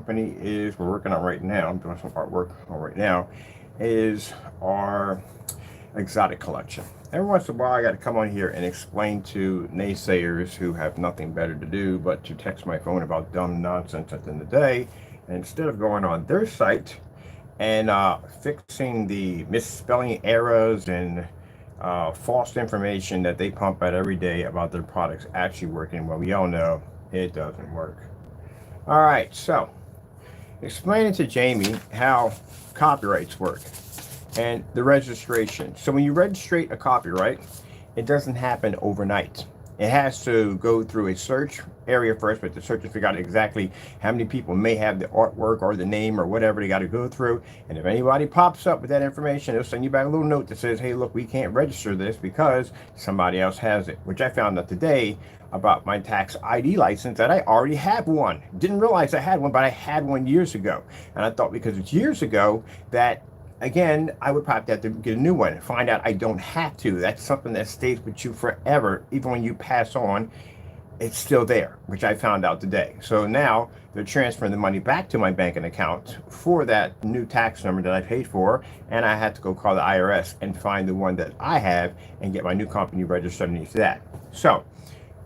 company is we're working on right now. I'm doing some artwork on right now. Is our exotic collection. Every once in a while, I got to come on here and explain to naysayers who have nothing better to do but to text my phone about dumb nonsense at the end of the day. And instead of going on their site and fixing the misspelling errors and false information that they pump out every day about their products actually working, well, we all know it doesn't work. All right, so explaining to Jamie how copyrights work and the registration. So when you register a copyright, it doesn't happen overnight. It has to go through a search area first, but the search to figure out exactly how many people may have the artwork or the name or whatever they got to go through. And if anybody pops up with that information, they'll send you back a little note that says, hey, look, we can't register this because somebody else has it, which I found out today about my tax ID license that I already have one. Didn't realize I had one, but I had one years ago. And I thought because it's years ago that again, I would probably have to get a new one and find out I don't have to. That's something that stays with you forever. Even when you pass on, it's still there, which I found out today. So now they're transferring the money back to my banking account for that new tax number that I paid for. And I had to go call the IRS and find the one that I have and get my new company registered underneath that. So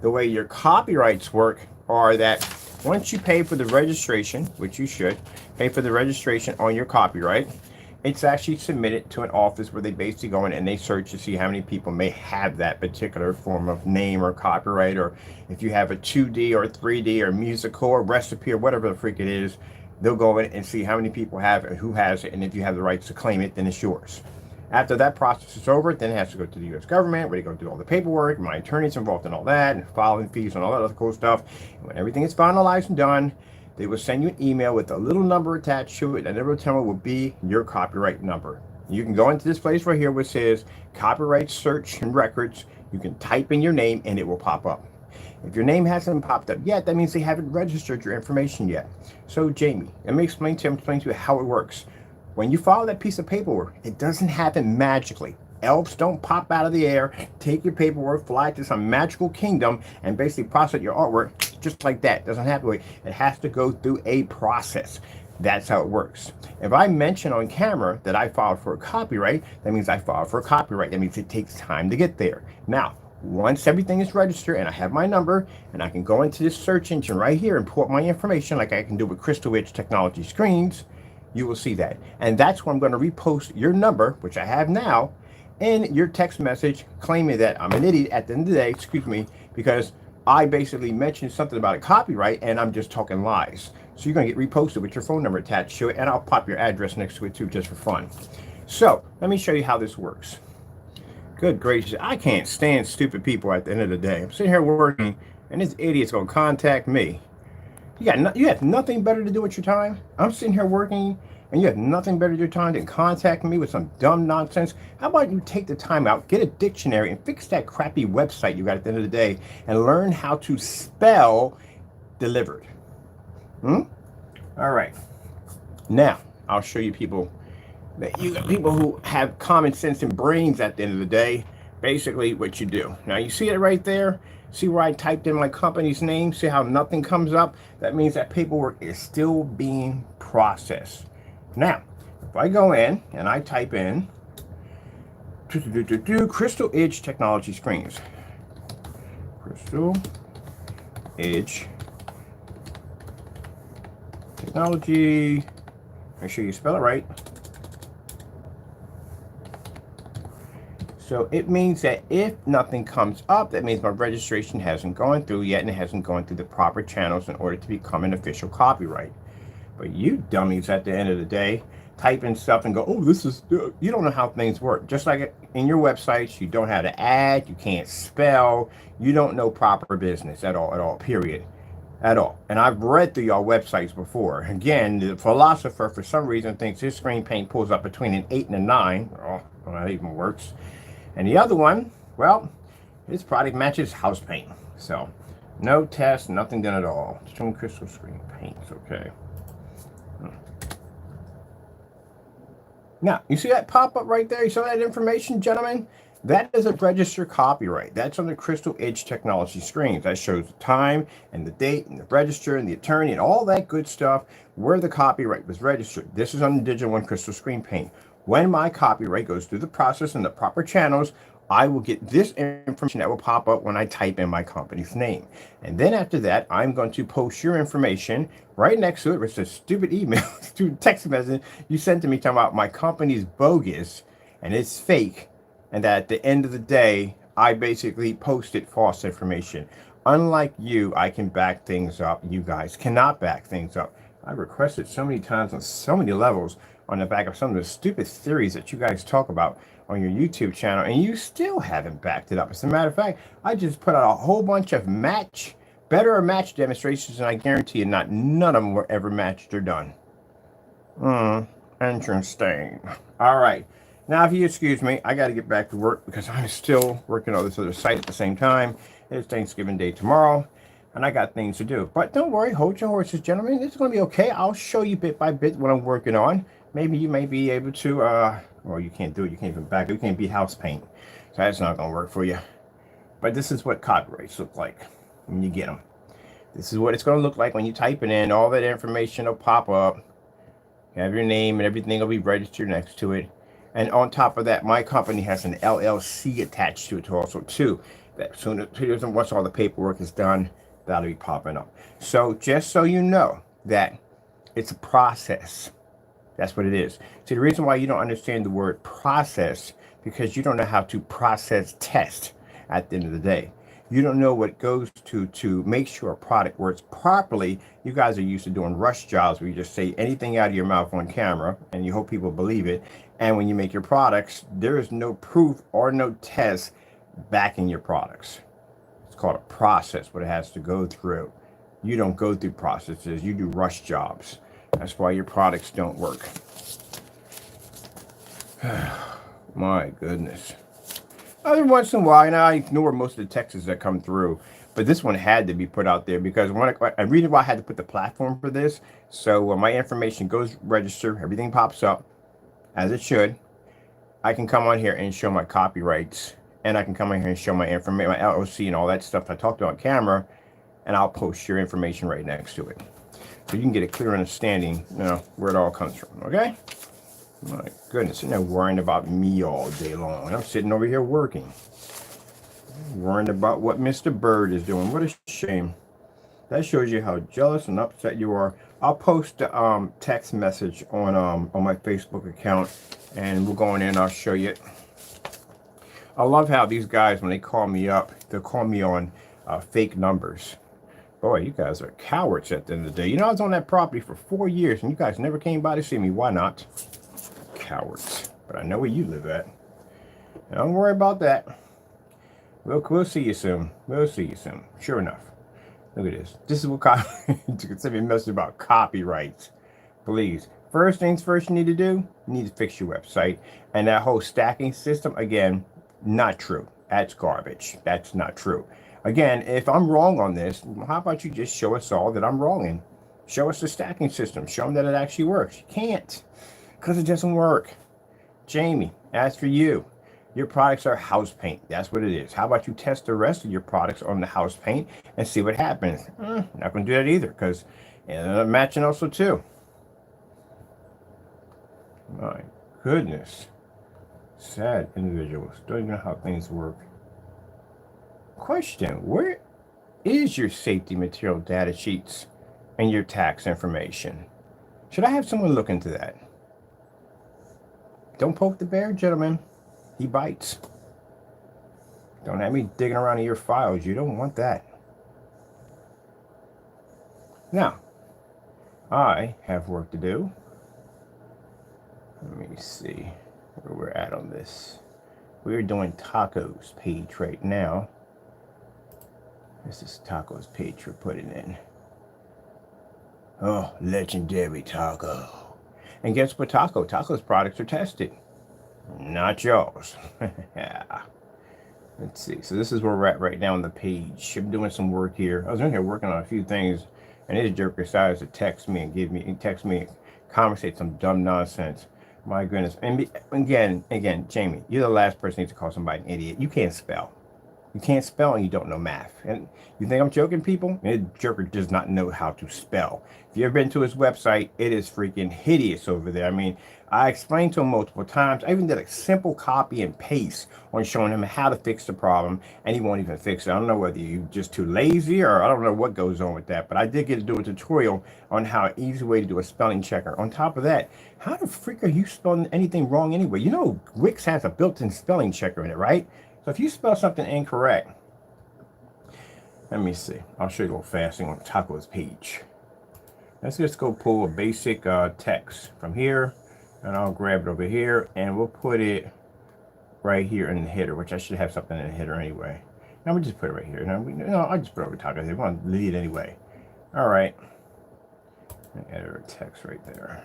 the way your copyrights work are that once you pay for the registration, which you should, pay for the registration on your copyright, it's actually submitted to an office where they basically go in and they search to see how many people may have that particular form of name or copyright, or if you have a 2D or 3D or musical or recipe or whatever the freak it is, they'll go in and see how many people have it, who has it, and if you have the rights to claim it, then it's yours. After that process is over, then it has to go to the U.S. government, where they go do all the paperwork. My attorney's involved in all that, and filing fees and all that other cool stuff. And when everything is finalized and done, they will send you an email with a little number attached to it, and the little number will be your copyright number. You can go into this place right here which says Copyright Search and Records. You can type in your name and it will pop up. If your name hasn't popped up yet, that means they haven't registered your information yet. So Jamie, let me explain to you how it works. When you file that piece of paperwork, it doesn't happen magically. Elves don't pop out of the air, take your paperwork, fly to some magical kingdom, and basically process your artwork just like that. It doesn't happen. It has to go through a process. That's how it works. If I mention on camera that I filed for a copyright, that means I filed for a copyright. That means it takes time to get there. Now, once everything is registered and I have my number, and I can go into this search engine right here and pull up my information like I can do with Crystal Edge Technology Screens, you will see that. And that's where I'm going to repost your number, which I have now, in your text message claiming that I'm an idiot at the end of the day, excuse me, because I basically mentioned something about a copyright and I'm just talking lies. So you're going to get reposted with your phone number attached to it, and I'll pop your address next to it too, just for fun. So let me show you how this works. Good gracious, I can't stand stupid people at the end of the day. I'm sitting here working and this idiot's going to contact me. You have nothing better to do with your time? I'm sitting here working and you have nothing better to do with your time than contacting me with some dumb nonsense? How about you take the time out, get a dictionary, and fix that crappy website you got at the end of the day and learn how to spell delivered? All right. Now, I'll show you people who have common sense and brains at the end of the day, basically what you do. Now, you see it right there? See where I typed in my company's name? See how nothing comes up? That means that paperwork is still being processed. Now, if I go in and I type in Crystal Edge Technology Screens. Crystal Edge Technology. Make sure you spell it right. So it means that if nothing comes up, that means my registration hasn't gone through yet and it hasn't gone through the proper channels in order to become an official copyright. But you dummies at the end of the day type in stuff and go, oh, this is, you don't know how things work. Just like in your websites, you don't know how to add, you can't spell, you don't know proper business at all, period. At all. And I've read through y'all websites before. Again, the philosopher for some reason thinks his screen paint pulls up between an 8 and a 9. Oh, well, that even works. And the other one, well, his product matches house paint. So, no test, nothing done at all. Stone crystal screen paints, okay. Now, you see that pop up right there? You saw that information, gentlemen? That is a registered copyright. That's on the Crystal Edge technology screens. That shows the time and the date and the register and the attorney and all that good stuff where the copyright was registered. This is on the Digital One Crystal Screen Paint. When my copyright goes through the process and the proper channels, I will get this information that will pop up when I type in my company's name. And then after that, I'm going to post your information right next to it. It's a stupid email, stupid text message you sent to me talking about my company's bogus and it's fake. And that at the end of the day, I basically posted false information. Unlike you, I can back things up. You guys cannot back things up. I requested so many times on so many levels on the back of some of the stupid theories that you guys talk about on your YouTube channel, and you still haven't backed it up. As a matter of fact, I just put out a whole bunch of better match demonstrations, and I guarantee you none of them were ever matched or done. Interesting. All right. Now, if you excuse me, I got to get back to work because I'm still working on this other site at the same time. It's Thanksgiving Day tomorrow, and I got things to do. But don't worry, hold your horses, gentlemen. It's going to be okay. I'll show you bit by bit what I'm working on. Maybe you may be able to, well, you can't do it. You can't even back it. You can't beat house paint. So that's not going to work for you. But this is what copyrights look like when you get them. This is what it's going to look like when you type it in. All that information will pop up. You have your name and everything will be registered next to it. And on top of that, my company has an LLC attached to it also too. That soon as once all the paperwork is done, that'll be popping up. So just so you know that it's a process. That's what it is. See, the reason why you don't understand the word process, because you don't know how to process test at the end of the day. You don't know what goes to make sure a product works properly. You guys are used to doing rush jobs where you just say anything out of your mouth on camera and you hope people believe it. And when you make your products, there is no proof or no test backing your products. It's called a process, what it has to go through. You don't go through processes, you do rush jobs. That's why your products don't work. My goodness. Every once in a while, I ignore most of the texts that come through, but this one had to be put out there because I reason why I had to put the platform for this. So when my information goes register, everything pops up as it should. I can come on here and show my copyrights, and I can come on here and show my information, my LLC, and all that stuff I talked about on camera, and I'll post your information right next to it, so you can get a clear understanding, where it all comes from. Okay. My goodness, you're not worrying about me all day long. I'm sitting over here working. Worrying about what Mr. Bird is doing. What a shame. That shows you how jealous and upset you are. I'll post a text message on my Facebook account, and we'll go in there and I'll show you it. I love how these guys, when they call me up, they'll call me on fake numbers. Boy, you guys are cowards at the end of the day. I was on that property for 4 years, and you guys never came by to see me. Why not? Cowards. But I know where you live at. Don't worry about that. We'll see you soon. We'll see you soon. Sure enough. Look at this. This is what you can send me a message about copyrights. Please. First things first you need to do, you need to fix your website. And that whole stacking system, again, not true. That's garbage. That's not true. Again, if I'm wrong on this, how about you just show us all that I'm wrong in? Show us the stacking system. Show them that it actually works. You can't. Because it doesn't work. Jamie, as for you, your products are house paint. That's what it is. How about you test the rest of your products on the house paint and see what happens? Not going to do that either, because it's matching also too. My goodness. Sad individuals. Don't even know how things work. Question, where is your safety material data sheets and your tax information? Should I have someone look into that? Don't poke the bear, gentlemen. He bites. Don't have me digging around in your files. You don't want that. Now, I have work to do. Let me see where we're at on this. We're doing tacos page right now. This is tacos page we're putting in. Oh, legendary taco. And guess what Taco's products are tested. Not yours. Yeah. Let's see. So this is where we're at right now on the page. I'm doing some work here. I was in here working on a few things, and this jerk decides to text me and conversate some dumb nonsense. My goodness. And again, Jamie, you're the last person to call somebody an idiot. You can't spell. You can't spell and you don't know math. And you think I'm joking, people? The joker does not know how to spell. If you've ever been to his website, it is freaking hideous over there. I mean, I explained to him multiple times. I even did a simple copy and paste on showing him how to fix the problem, and he won't even fix it. I don't know whether you're just too lazy or I don't know what goes on with that, but I did get to do a tutorial on how an easy way to do a spelling checker. On top of that, how the freak are you spelling anything wrong anyway? You know, Wix has a built-in spelling checker in it, right? So if you spell something incorrect, let me see. I'll show you a little fast thing on Taco's page. Let's just go pull a basic text from here, and I'll grab it over here, and we'll put it right here in the header, which I should have something in the header anyway. Now we'll just put it right here. No, I'll just put it over Taco here. We want to lead anyway. All right. Editor text right there.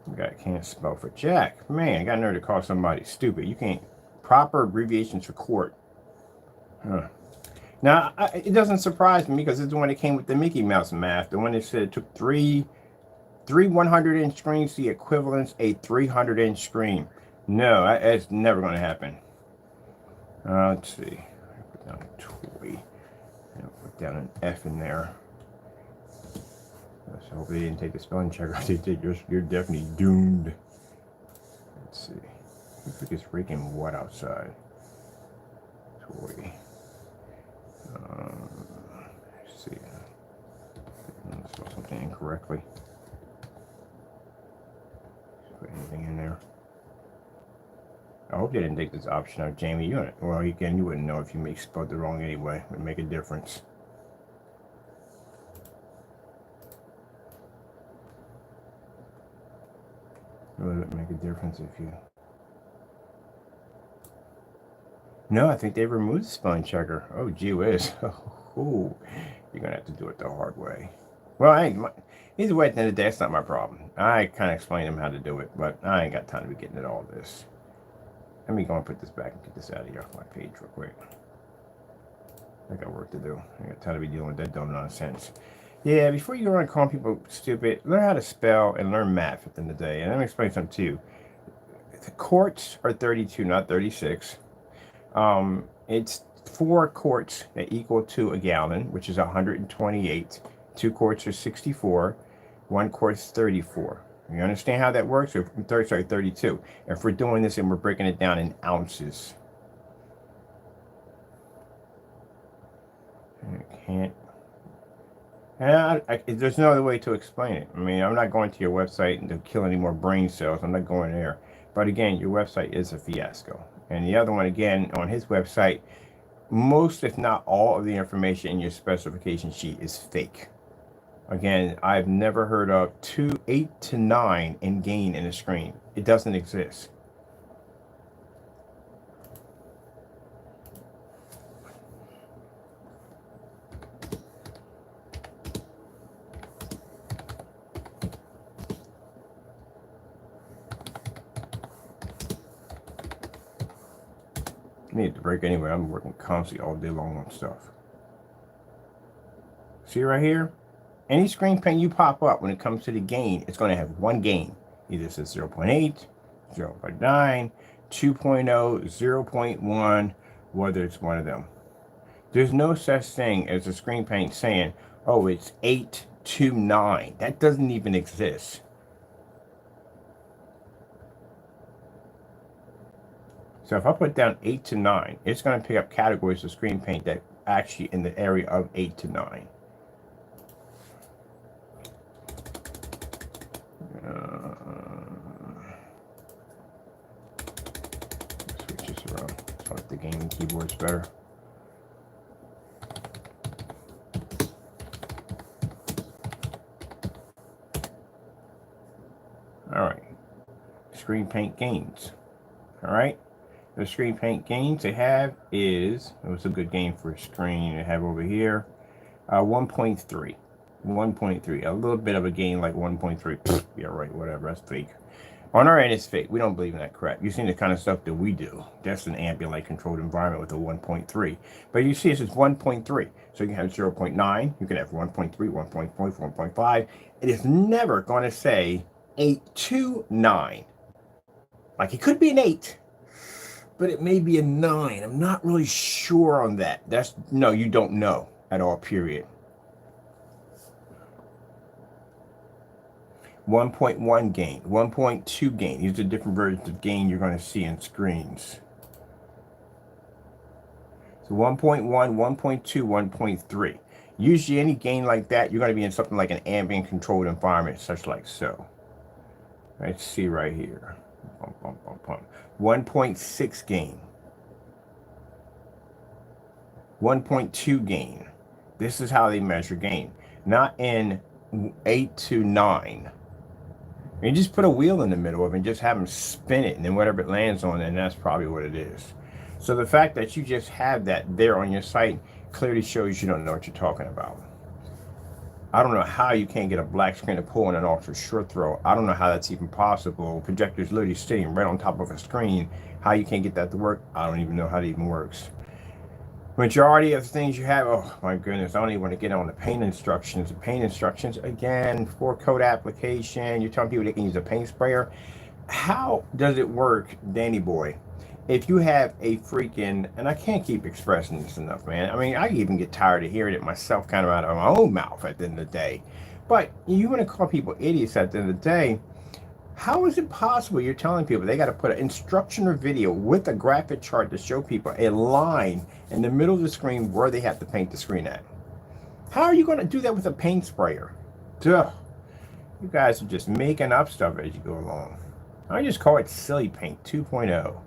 We got can't spell for Jack. Man, I got nerve to call somebody stupid. You can't. Proper abbreviations for court. Huh. Now, it doesn't surprise me because it's the one that came with the Mickey Mouse math. The one that said it took three 100-inch screens to equivalence a 300-inch screen. No, that's never going to happen. Let's see. Put down a toy. Put down an F in there. Let's hope they didn't take the spelling checker. If they did, you're definitely doomed. Let's see. Looks like it's freaking wet outside. Toy. Let's see. I spelled something incorrectly. Put anything in there. I hope they didn't take this option out, Jamie. Well, again, you wouldn't know if you spelled it wrong anyway. It would make a difference. It would make a difference if you. No, I think they removed the spelling checker. Oh, gee whiz. Oh, you're going to have to do it the hard way. Well, either way, at the end of the day, that's not my problem. I kind of explained them how to do it, but I ain't got time to be getting into all this. Let me go and put this back and get this out of here off my page real quick. I got work to do. I got time to be dealing with that dumb nonsense. Yeah, before you go around calling people stupid, learn how to spell and learn math at the end of the day. And let me explain something to you. The quarts are 32, not 36. It's 4 quarts that equal to a gallon, which is 128. 2 quarts are 64. 1 quart is 34. You understand how that works? 32. If we're doing this and we're breaking it down in ounces. I can't. There's no other way to explain it. I mean, I'm not going to your website and to kill any more brain cells. I'm not going there. But again, your website is a fiasco. And the other one, again, on his website, most, if not all, of the information in your specification sheet is fake. Again, I've never heard of 8 to 9 in gain in a screen. It doesn't exist. I need to break anyway. I'm working constantly all day long on stuff. See right here? Any screen paint you pop up when it comes to the gain, it's going to have one gain. Either it says 0.8, 0.9, 2.0, 0.1, whether it's one of them. There's no such thing as a screen paint saying, oh, it's 8 to 9. That doesn't even exist. So if I put down 8 to 9, it's going to pick up categories of screen paint that actually in the area of 8 to 9. Switch this around. I like the gaming keyboard's better. All right. Screen paint gains. All right. The screen paint gains they have is, it was a good gain for a screen. They have over here 1.3. 1.3, a little bit of a gain like 1.3. Yeah, right, whatever, that's fake. On our end, it's fake. We don't believe in that crap. You've seen the kind of stuff that we do. That's an ambient light controlled environment with a 1.3. But you see, it's 1.3. So you can have 0.9, you can have 1.3, 1.4, 1.5. It is never going to say 829. Like it could be an 8, but it may be a 9. I'm not really sure on that. No, you don't know at all, period. 1.1 gain, 1.2 gain. These are different versions of gain you're going to see in screens. So 1.1, 1.2, 1.3. Usually any gain like that, you're going to be in something like an ambient controlled environment, such like so. Let's see right here. 1.6 gain. 1.2 gain. This is how they measure gain. Not in 8 to 9. You just put a wheel in the middle of it and just have them spin it, and then whatever it lands on, and that's probably what it is. So the fact that you just have that there on your site clearly shows you don't know what you're talking about. I don't know how you can't get a black screen to pull on an ultra short throw. I don't know how that's even possible. Projector's literally sitting right on top of a screen. How you can't get that to work, I don't even know how it even works. Majority of the things you have, oh my goodness, I don't even want to get on the paint instructions. The paint instructions, again, for code application, you're telling people they can use a paint sprayer. How does it work, Danny boy? If you have a freaking, and I can't keep expressing this enough, man. I mean, I even get tired of hearing it myself kind of out of my own mouth at the end of the day. But you want to call people idiots at the end of the day. How is it possible you're telling people they got to put an instruction or video with a graphic chart to show people a line in the middle of the screen where they have to paint the screen at? How are you going to do that with a paint sprayer? Duh. You guys are just making up stuff as you go along. I just call it silly paint 2.0.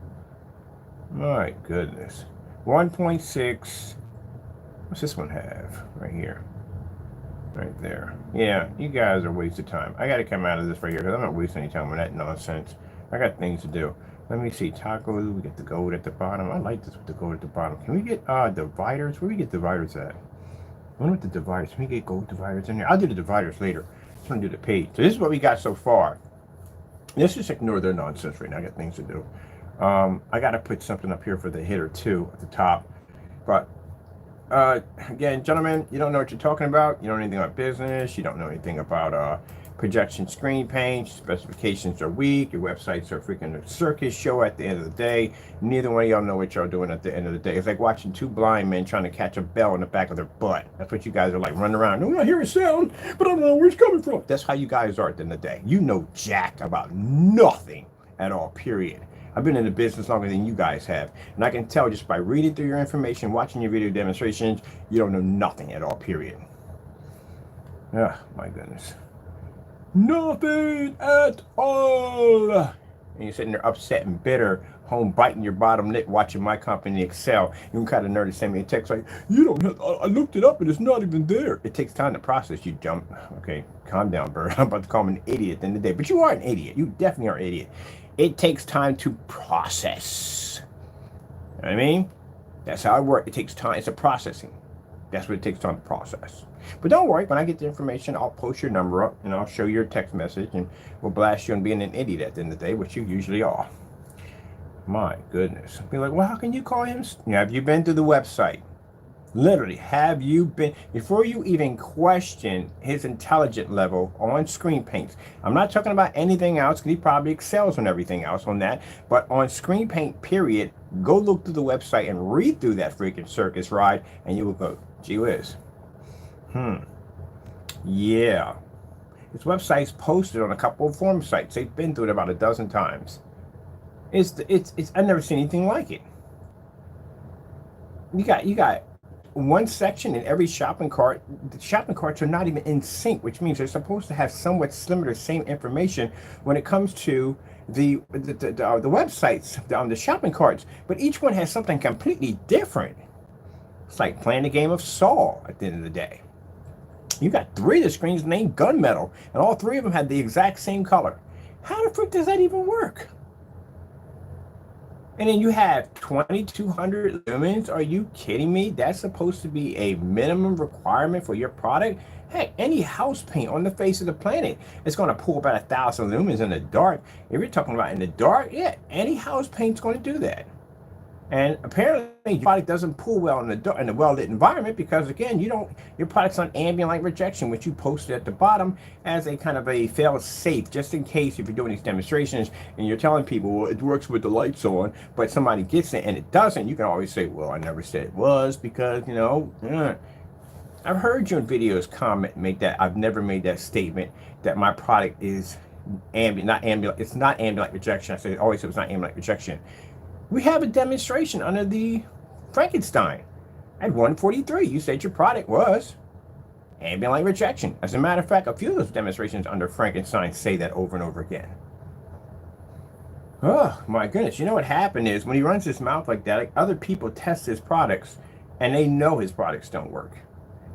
My goodness. 1.6. What's this one have? Right here. Right there. Yeah, you guys are wasting time. I got to come out of this right here because I'm not wasting any time on that nonsense. I got things to do. Let me see. Tacos. We get the gold at the bottom. I like this with the gold at the bottom. Can we get dividers? Where do we get dividers at? I wonder what the dividers. Can we get gold dividers in here? I'll do the dividers later. Just want to do the page. So this is what we got so far. Let's just ignore their nonsense right now. I got things to do. I got to put something up here for the hitter too at the top. But again, gentlemen, you don't know what you're talking about. You don't know anything about business. You don't know anything about projection screen paint. Specifications are weak. Your websites are freaking a circus show at the end of the day. Neither one of y'all know what y'all doing at the end of the day. It's like watching two blind men trying to catch a bell in the back of their butt. That's what you guys are like, running around. No, I hear a sound, but I don't know where it's coming from. That's how you guys are at the end of the day. You know jack about nothing at all, period. I've been in the business longer than you guys have. And I can tell just by reading through your information, watching your video demonstrations, you don't know nothing at all, period. Ah, my goodness. Nothing at all. And you're sitting there upset and bitter, home biting your bottom lip, watching my company excel. You kind of nerdy send me a text like, you don't have, I looked it up and it's not even there. It takes time to process, you jump. Okay, calm down, Bird. I'm about to call him an idiot at the end of the day. But you are an idiot. You definitely are an idiot. It takes time to process. You know what I mean? That's how it works. It takes time. It's a processing. That's what it takes time to process. But don't worry. When I get the information, I'll post your number up and I'll show you your text message and we'll blast you on being an idiot at the end of the day, which you usually are. My goodness. Be like, well, how can you call him? Have you been to the website? Literally, have you been, before you even question his intelligence level on screen paints, I'm not talking about anything else, because he probably excels on everything else on that, but on screen paint, period, go look through the website and read through that freaking circus ride, and you will go, gee whiz. Yeah. This website's posted on a couple of forum sites. They've been through it about a dozen times. I've never seen anything like it. You got one section in every shopping cart. The shopping carts are not even in sync, which means they're supposed to have somewhat similar same information when it comes to the websites on the shopping carts, but each one has something completely different. It's like playing the game of Saw at the end of the day. You got 3 of the screens named Gunmetal, and all 3 of them had the exact same color. How the frick does that even work? And then you have 2,200 lumens. Are you kidding me? That's supposed to be a minimum requirement for your product. Heck, any house paint on the face of the planet is going to pull about 1,000 lumens in the dark. If you're talking about in the dark, yeah, any house paint's going to do that. And apparently your product doesn't pull well in the well-lit environment because, again, your product's on ambient light rejection, which you posted at the bottom as a kind of a fail-safe, just in case if you're doing these demonstrations and you're telling people, well, it works with the lights on, but somebody gets it and it doesn't, you can always say, well, I never said it was because, I've heard you in videos make that. I've never made that statement that my product is not ambient. It's not ambient light rejection. I always say it's not ambient light rejection. We have a demonstration under the Frankenstein at 143. You said your product was ambient light rejection. As a matter of fact, a few of those demonstrations under Frankenstein say that over and over again. Oh my goodness. You know what happened is when he runs his mouth like that, like other people test his products and they know his products don't work.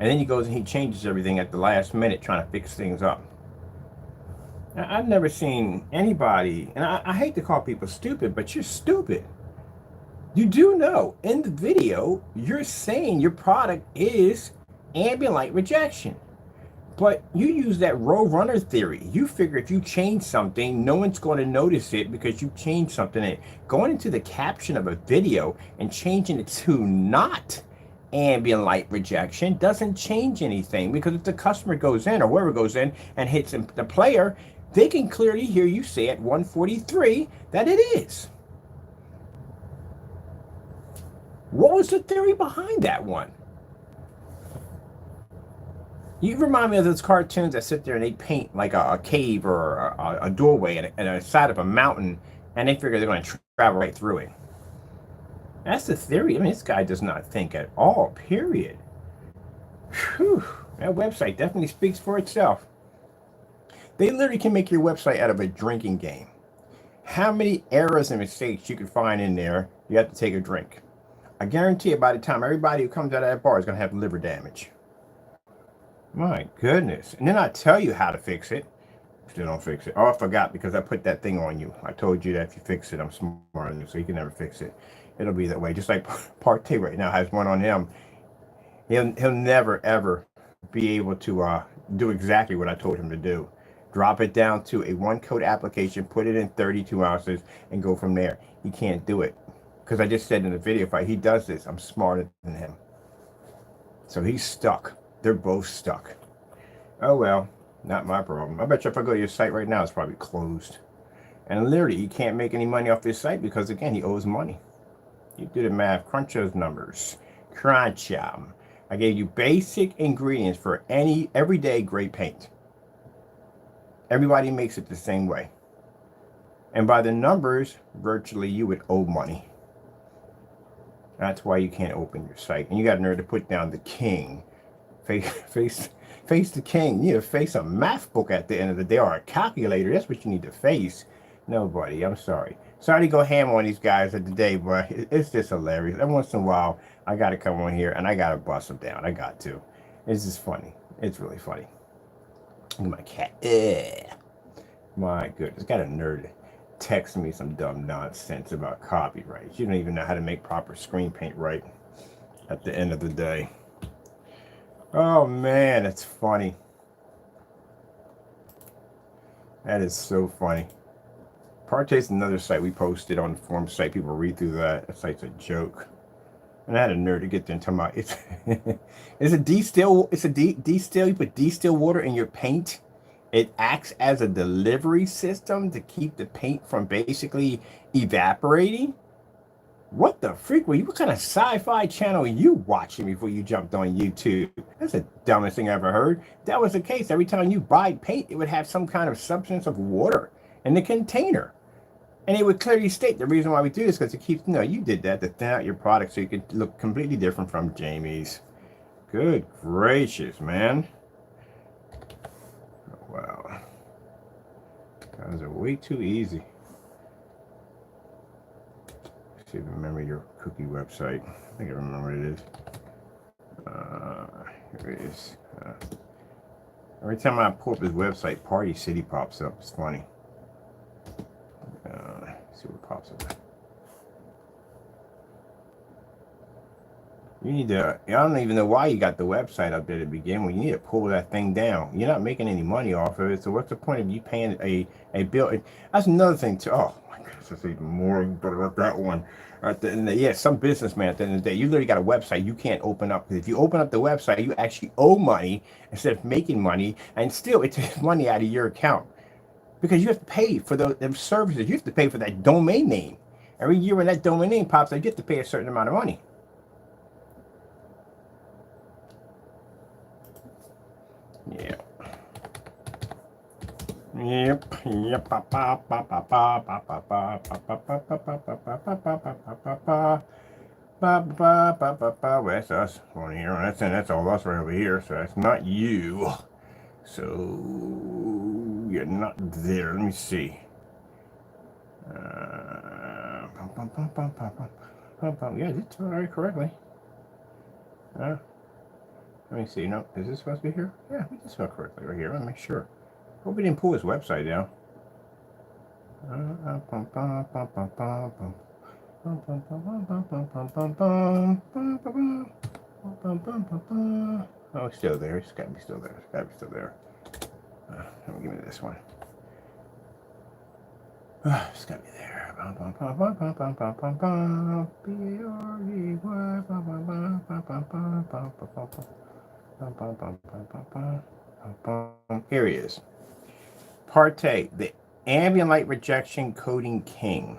And then he goes and he changes everything at the last minute trying to fix things up. Now, I've never seen anybody, and I hate to call people stupid, but you're stupid. You do know in the video, you're saying your product is ambient light rejection. But you use that row runner theory. You figure if you change something, no one's going to notice it because you changed something in it. Going into the caption of a video and changing it to not ambient light rejection doesn't change anything, because if the customer goes in or whoever goes in and hits the player, they can clearly hear you say at 143 that it is. What was the theory behind that one? You remind me of those cartoons that sit there and they paint like a cave or a doorway and a side of a mountain, and they figure they're going to travel right through it. That's the theory. I mean, this guy does not think at all, period. Whew. That website definitely speaks for itself. They literally can make your website out of a drinking game. How many errors and mistakes you can find in there, you have to take a drink. I guarantee you by the time everybody who comes out of that bar is going to have liver damage. My goodness. And then I tell you how to fix it. Still don't fix it. Oh, I forgot because I put that thing on you. I told you that if you fix it, I'm smarter than you, so you can never fix it. It'll be that way. Just like Partey right now has one on him. He'll never, ever be able to do exactly what I told him to do. Drop it down to a one-coat application, put it in 32 ounces, and go from there. He can't do it. Because I just said in the video, if he does this, I'm smarter than him. So he's stuck. They're both stuck. Oh well, not my problem. I bet you if I go to your site right now, it's probably closed. And literally, he can't make any money off this site because, again, he owes money. You do the math. Crunch those numbers. Crunch them. I gave you basic ingredients for any everyday great paint. Everybody makes it the same way. And by the numbers, virtually you would owe money. That's why you can't open your site. And you got nerve to put down the king. Face the king. You need to face a math book at the end of the day, or a calculator. That's what you need to face. Nobody. I'm sorry. Sorry to go ham on these guys at the day, but it's just hilarious. Every once in a while, I got to come on here and I got to bust them down. I got to. It's just funny. It's really funny. Look at my cat. Ugh. My goodness. Got a nerd text me some dumb nonsense about copyright. You don't even know how to make proper screen paint right at the end of the day. Oh man, it's funny. That is so funny. Partey's another site we posted on the forum site. People read through that. That site's a joke. And I had a nerd to get there and tell me it's it's a de-still. It's a de-still. You put distilled water in your paint. It acts as a delivery system to keep the paint from basically evaporating. What the freak were you? What kind of sci-fi channel are you watching before you jumped on YouTube? That's the dumbest thing I ever heard. If that was the case, every time you buy paint, it would have some kind of substance of water in the container. And it would clearly state the reason why we do this, because it keeps, you did that to thin out your product so you could look completely different from Jamie's. Good gracious, man. Oh, wow. That was way too easy. Let's see if I remember your cookie website. I think I remember what it is. Here it is. Every time I pull up his website, Party City pops up. It's funny. Let's see what pops up. You need to, I don't even know why you got the website up there to begin with. You need to pull that thing down. You're not making any money off of it. So what's the point of you paying a bill? That's another thing too. Oh my goodness, that's even more about that one. Yeah, some businessman at the end of the day, you literally got a website you can't open up. If you open up the website, you actually owe money instead of making money, and still it takes money out of your account because you have to pay for those services. You have to pay for that domain name. Every year when that domain name pops up, you have to pay a certain amount of money. Yeah. Yep. Yep. Well, that's us on here. That's all us right over here. So that's not you. So you're not there. Let me see. Yeah, it's all right correctly. Let me see. No, is this supposed to be here? Yeah, we did spell correctly right here. Let me make sure. Hope we didn't pull his website down. Oh, it's still there. It's got to be still there. It's got to be still there. Give me this one. It's got to be there. Here he is. Parte, the ambient light rejection coding king.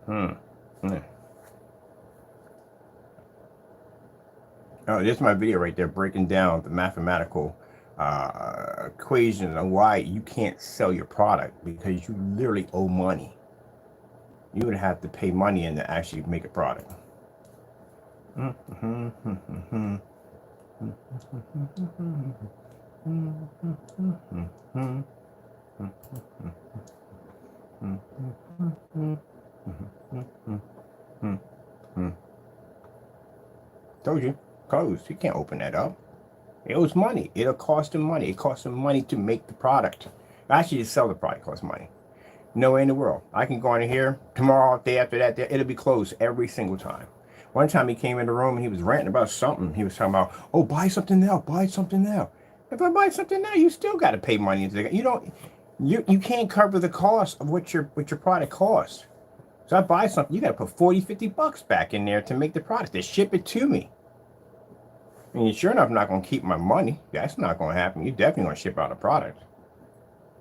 Oh, this is my video right there breaking down the mathematical equations on why you can't sell your product because you literally owe money. You would have to pay money in to actually make a product. Told you, closed. You can't open that up. It owes money. It'll cost them money. It costs them money to make the product. Actually, to sell the product costs money. No way in the world. I can go in here tomorrow, day after that, it'll be closed every single time. One time he came in the room and he was ranting about something. He was talking about, oh, buy something now, buy something now. If I buy something now, you still got to pay money into the, you can't cover the cost of what your product costs. So I buy something, you got to put 40, 50 bucks back in there to make the product. They ship it to me. And sure enough, I'm not going to keep my money. That's not going to happen. You're definitely going to ship out a product.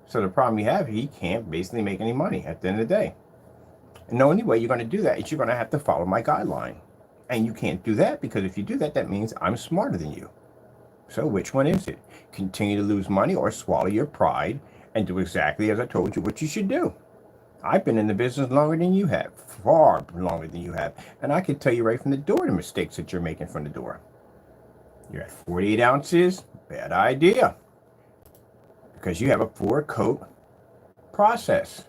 So the problem you have, he can't basically make any money at the end of the day. And the only way you're going to do that is you're going to have to follow my guideline. And you can't do that because if you do that, that means I'm smarter than you. So which one is it? Continue to lose money or swallow your pride and do exactly as I told you what you should do. I've been in the business longer than you have, far longer than you have. And I can tell you right from the door the mistakes that you're making from the door. You're at 48 ounces, bad idea. Because you have a 4-coat process.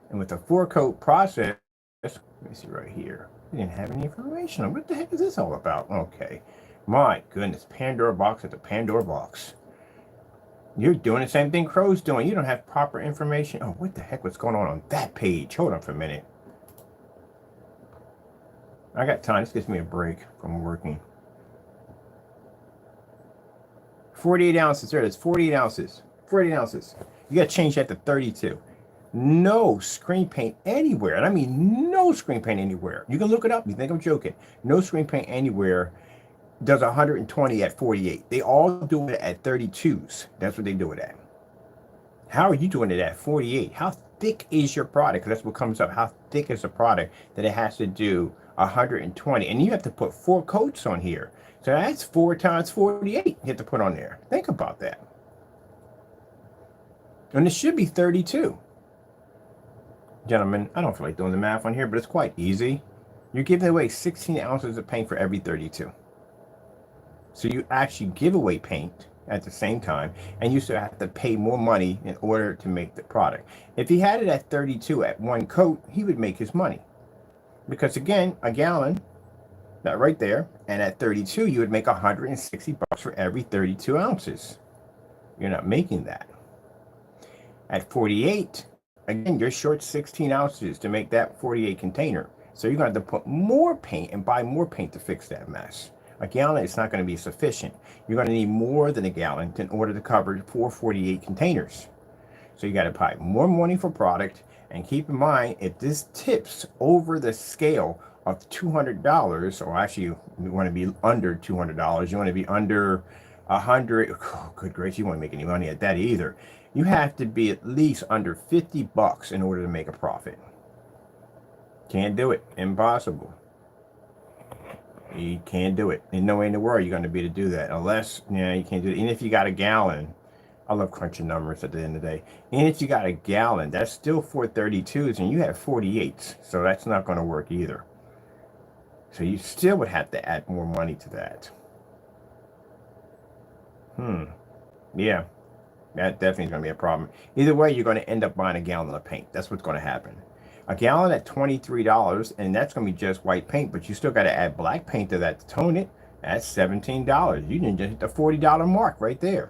And with a 4-coat process, let me see right here. We didn't have any information on what the heck is this all about? Okay. My goodness, Pandora box at the Pandora box. You're doing the same thing Crow's doing. You don't have proper information. Oh, what the heck was going on that page? Hold on for a minute. I got time. This gives me a break from working. 48 ounces. There it is. 48 ounces. 48 ounces. You got to change that to 32. No screen paint anywhere. And I mean no screen paint anywhere. You can look it up. You think I'm joking. No screen paint anywhere does 120 at 48. They all do it at 32s. That's what they do it at. How are you doing it at 48? How thick is your product? Because that's what comes up. How thick is the product that it has to do 120? And you have to put 4 coats on here. So that's 4 times 48 you have to put on there. Think about that. And it should be 32. Gentlemen, I don't feel like doing the math on here, but it's quite easy. You're giving away 16 ounces of paint for every 32. So you actually give away paint at the same time, and you still have to pay more money in order to make the product. If he had it at 32 at 1 coat, he would make his money. Because again, a gallon, that right there, and at 32, you would make 160 bucks for every 32 ounces. You're not making that. At 48, again, you're short 16 ounces to make that 48 container. So you're going to have to put more paint and buy more paint to fix that mess. A gallon is not going to be sufficient. You're going to need more than a gallon in order to cover 448 containers. So you got to buy more money for product. And keep in mind, if this tips over the scale of $200, or actually you want to be under $200, you want to be under 100. Oh, good gracious, you won't make any money at that either. You have to be at least under 50 bucks in order to make a profit. Can't do it. Impossible. You can't do it. There's no way in the world you're going to be able to do that. Unless, you can't do it. And if you got a gallon, I love crunching numbers at the end of the day. And if you got a gallon, that's still 432s, and you have 48s. So that's not going to work either. So you still would have to add more money to that. Yeah. That definitely is going to be a problem. Either way, you're going to end up buying a gallon of paint. That's what's going to happen. A gallon at $23, and that's going to be just white paint, but you still got to add black paint to that to tone it. That's $17. You can just hit the $40 mark right there.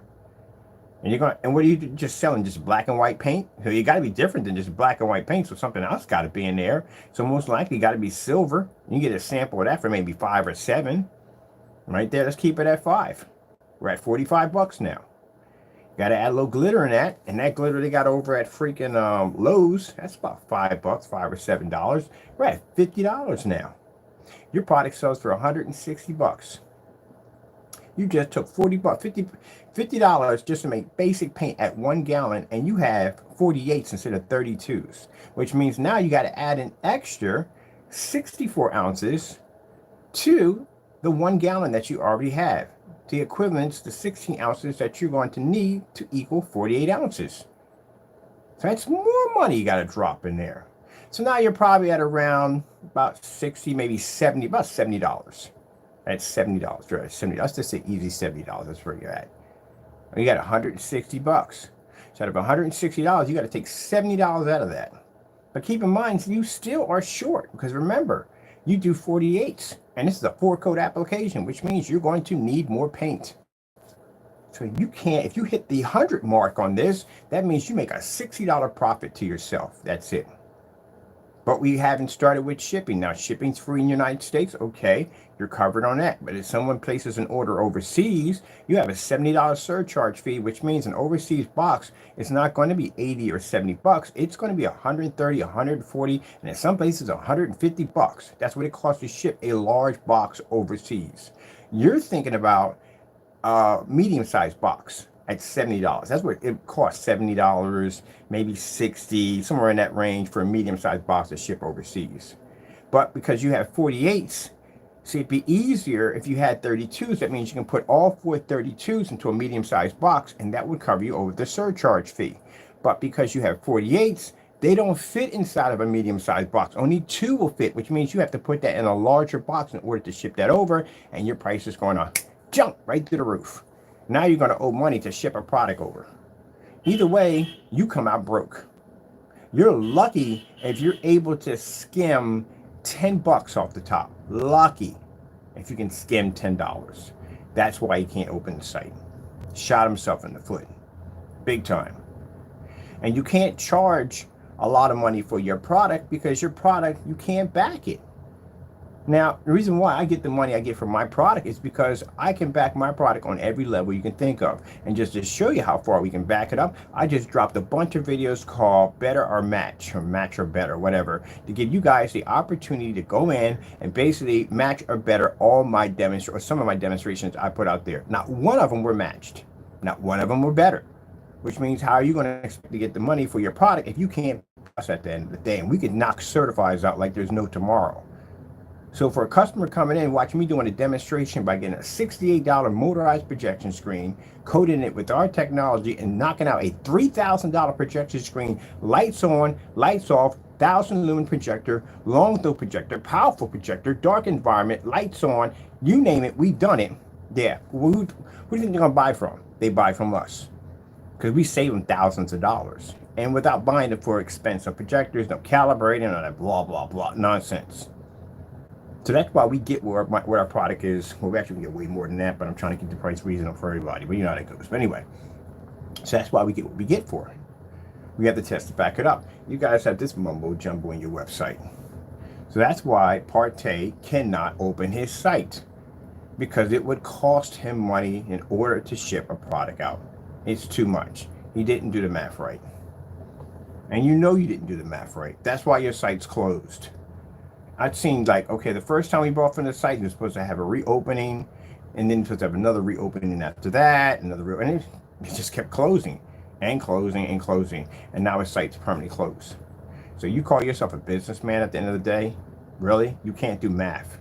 And what are you just selling? Just black and white paint? So you got to be different than just black and white paint. So something else got to be in there. So most likely got to be silver. You can get a sample of that for maybe 5 or 7. Right there. Let's keep it at 5. We're at 45 bucks now. Got to add a little glitter in that, and that glitter they got over at freaking Lowe's. That's about $5, $5 or $7. We're at $50 now. Your product sells for 160 bucks. You just took 40 bucks, $50 just to make basic paint at 1 gallon, and you have 48s instead of 32s, which means now you got to add an extra 64 ounces to the 1 gallon that you already have. The equivalent to 16 ounces that you're going to need to equal 48 ounces. So that's more money you got to drop in there. So now you're probably at around about 60, maybe 70, about $70. That's $70, right? $70. Let's just say easy $70. That's where you're at. You got 160 bucks. So out of $160, you got to take $70 out of that. But keep in mind, you still are short, because remember, you do 48s, and this is a 4-coat application, which means you're going to need more paint. So you can't, if you hit the 100 mark on this, that means you make a $60 profit to yourself. That's it. But we haven't started with shipping. Now, shipping's free in the United States. Okay, you're covered on that. But if someone places an order overseas, you have a $70 surcharge fee, which means an overseas box is not going to be 80 or 70 bucks. It's going to be 130, 140, and in some places 150 bucks. That's what it costs to ship a large box overseas. You're thinking about a medium-sized box at $70. That's what it costs, $70, maybe $60, somewhere in that range for a medium-sized box to ship overseas. But because you have 48s, see, it'd be easier if you had 32s. That means you can put all 4 32s into a medium-sized box, and that would cover you over the surcharge fee. But because you have 48s, they don't fit inside of a medium-sized box. Only 2 will fit, which means you have to put that in a larger box in order to ship that over, and your price is going to jump right through the roof. Now you're going to owe money to ship a product over. Either way, you come out broke. You're lucky if you're able to skim 10 bucks off the top. Lucky if you can skim $10. That's why he can't open the site. Shot himself in the foot. Big time. And you can't charge a lot of money for your product because your product, you can't back it. Now, the reason why I get the money I get for my product is because I can back my product on every level you can think of. And just to show you how far we can back it up, I just dropped a bunch of videos called Better or Match or Better, whatever, to give you guys the opportunity to go in and basically match or better all my demonstrations, or some of my demonstrations I put out there. Not one of them were matched. Not one of them were better. Which means, how are you going to expect to get the money for your product if you can't pass at the end of the day? And we could knock certifies out like there's no tomorrow. So for a customer coming in, watching me doing a demonstration by getting a $68 motorized projection screen, coating it with our technology, and knocking out a $3,000 projection screen, lights on, lights off, 1,000 lumen projector, long throw projector, powerful projector, dark environment, lights on, you name it, we've done it. Yeah, who do you think they're going to buy from? They buy from us. Because we save them thousands of dollars. And without buying it for expensive projectors, no calibrating, no that blah, blah, blah nonsense. So that's why we get where our product is. Well, we actually get way more than that, but I'm trying to keep the price reasonable for everybody. But you know how that goes. But anyway, so that's why we get what we get for it. We have the test to back it up. You guys have this mumbo jumbo on your website. So that's why Partey cannot open his site, because it would cost him money in order to ship a product out. It's too much. He didn't do the math right. And you know you didn't do the math right. That's why your site's closed. I've seen, like, okay, the first time we bought from the site, you're supposed to have a reopening, and then you're supposed to have another reopening after that, and it just kept closing and closing and closing, and now his site's permanently closed. So you call yourself a businessman at the end of the day? Really? You can't do math.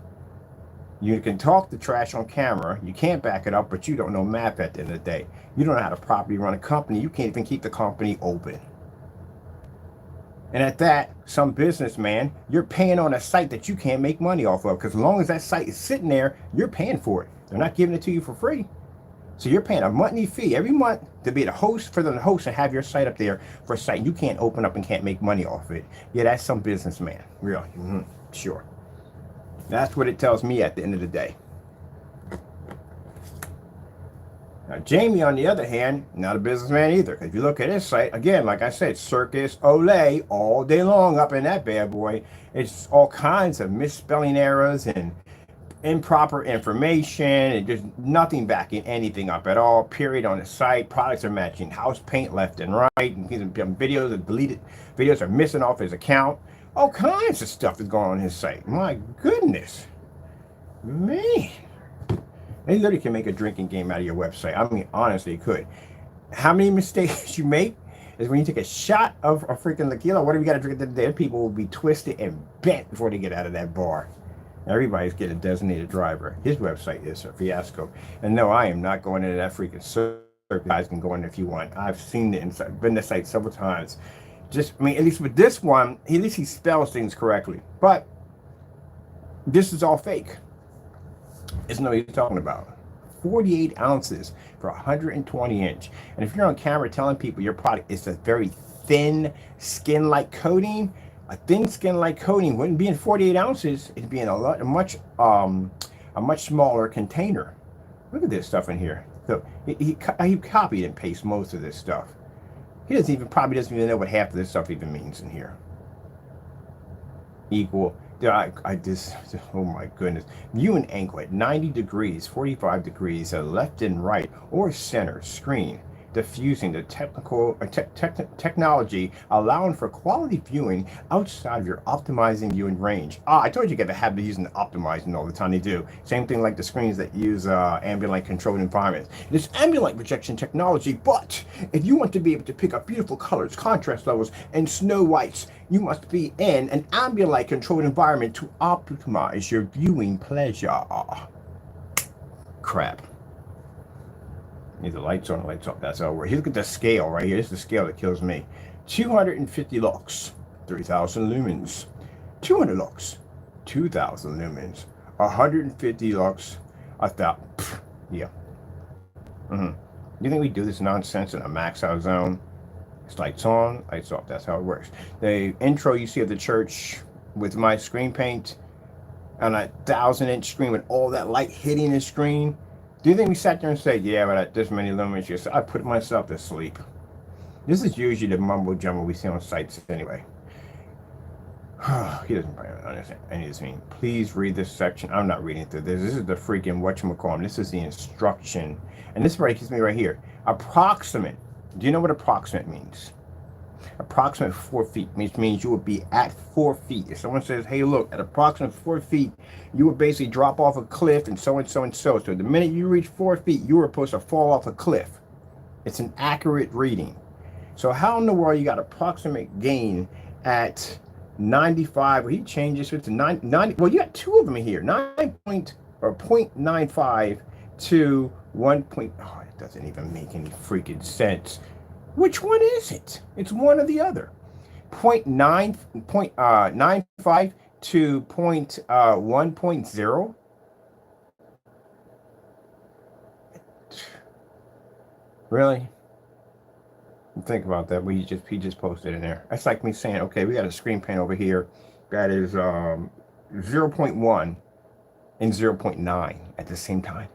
You can talk the trash on camera, you can't back it up, but you don't know math at the end of the day. You don't know how to properly run a company. You can't even keep the company open. And at that, some businessman, you're paying on a site that you can't make money off of, because as long as that site is sitting there, you're paying for it. They're not giving it to you for free. So you're paying a monthly fee every month to be the host, for them to host and have your site up there for a site you can't open up and can't make money off it. Yeah, that's some businessman. Really? Sure. That's what it tells me at the end of the day. Now, Jamie, on the other hand, not a businessman either. If you look at his site, again, like I said, Circus Olay all day long up in that bad boy. It's all kinds of misspelling errors and improper information, and there's nothing backing anything up at all, period, on the site. Products are matching house paint left and right, and videos are deleted, videos are missing off his account. All kinds of stuff is going on his site. My goodness. Man. They literally can make a drinking game out of your website. I mean, honestly, it could. How many mistakes you make is when you take a shot of a freaking tequila, whatever you got to drink today, people will be twisted and bent before they get out of that bar. Everybody's getting a designated driver. His website is a fiasco. And no, I am not going into that freaking circuit. You guys can go in if you want. I've seen it inside, been to the site several times. I mean, at least with this one, at least he spells things correctly. But this is all fake. Isn't what he's talking about. 48 ounces for 120 inch. And if you're on camera telling people your product is a very thin skin-like coating, a thin skin-like coating wouldn't be in 48 ounces. It'd be in a much smaller container. Look at this stuff in here. So he copied and pasted most of this stuff. He probably doesn't even know what half of this stuff even means in here. Equal. Oh my goodness. Viewing angle at 90 degrees, 45 degrees, left and right, or center screen. Diffusing the technology, allowing for quality viewing outside of your optimizing viewing range. I told you got to have to using the optimizing all the time. They do. Same thing like the screens that use ambient controlled environments. It's ambient light projection technology, but if you want to be able to pick up beautiful colors, contrast levels, and snow whites, you must be in an ambient light controlled environment to optimize your viewing pleasure. Crap. Either lights on or lights off. That's how it works. Look at the scale right here. This is the scale that kills me. 250 lux, 3,000 lumens. 200 lux, 2,000 lumens. 150 lux, 1,000. Yeah. You think we do this nonsense in a max out zone? It's lights on, lights off. That's how it works. The intro you see of the church with my screen paint on a 1,000-inch screen with all that light hitting the screen. Do you think we sat there and said, yeah, but at this many lumens, I put myself to sleep? This is usually the mumbo jumbo we see on sites anyway. He doesn't probably understand any of this mean. Please read this section. I'm not reading through this. This is the freaking whatchamacallit. This is the instruction. And this right gives me right here. Approximate. Do you know what approximate means? Approximate 4 feet, which means you would be at 4 feet. If someone says, hey, look, at approximate 4 feet, you would basically drop off a cliff and so and so and so. So the minute you reach 4 feet, you were supposed to fall off a cliff. It's an accurate reading. So how in the world you got approximate gain at 95? Well, he changed this to 90. Well, you got two of them here, 0.95 to 1. Oh, it doesn't even make any freaking sense. Which one is it? It's one or the other. 0.95 to 1.0. Really? Think about that. He just posted in there. That's like me saying, okay, we got a screen paint over here that is 0.1 and 0.9 at the same time.